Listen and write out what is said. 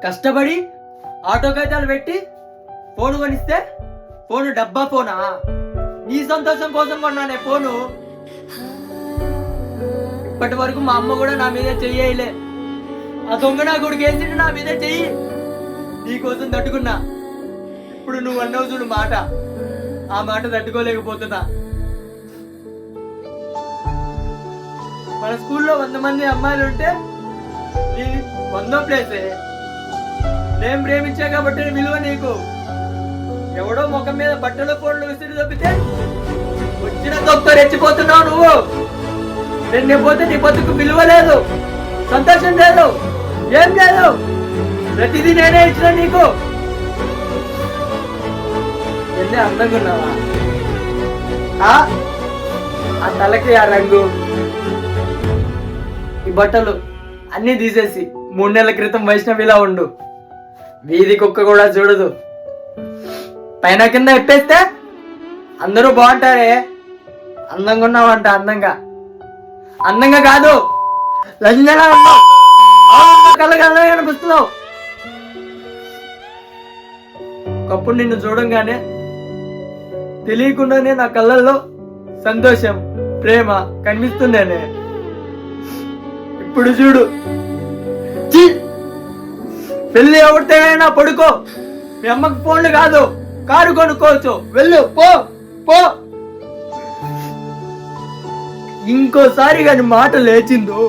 కష్టపడి ఆటో కాగితాలు పెట్టి ఫోన్ కొనిస్తే ఫోను డబ్బా ఫోనా? నీ సంతోషం కోసం కొన్నానే ఫోను. ఇప్పటి వరకు మా అమ్మ కూడా నా మీద చెయ్యలే. ఆ దొంగ నా కొడుకు వేసిండు నా మీద చెయ్యి. నీకోసం తట్టుకున్నా. ఇప్పుడు నువ్వు అన్నావు చూడు మాట, ఆ మాట తట్టుకోలేకపోతున్నా. మన స్కూల్లో 100 మంది అమ్మాయిలు ఉంటే నేను 100వ ప్లేసే. నేను ప్రేమించా కాబట్టి విలువ నీకు. ఎవడో ముఖం మీద బట్టలు ఫోన్లు విసిరి తప్పితే వచ్చిన తొక్క రెచ్చిపోతున్నావు నువ్వు. నేను పోతే నీ బతుకు విలువ లేదు, సంతోషం లేదు, ఏం లేదు. ప్రతిదీ నేనే ఇచ్చిన నీకు. ఎన్ని అందంగా ఉన్నావా? ఆ తలకి ఆ రంగు, ఈ బట్టలు అన్ని తీసేసి 3 నెలల క్రితం వైష్ణవిలా ఉండు. వీధి కుక్క కూడా చూడదు. పైన కింద ఎప్పేస్తే అందరూ బాగుంటారే. అందంగా ఉన్నావంట. అందంగా కాదు, లంజలా ఉన్నావు. కళ్ళకి అందంగా కనిపిస్తున్నావు. ఒకప్పుడు నిన్ను చూడంగానే తెలియకుండానే నా కళ్ళల్లో సంతోషం, ప్రేమ కనిపిస్తుండేనే. ఇప్పుడు చూడు, పెళ్ళి ఎవరితేనైనా పడుకో. మీ అమ్మకి ఫోన్లు కాదు, కారు కొనుక్కోవచ్చు. వెళ్ళు, పో పో. ఇంకోసారి కానీ మాట లేచిందో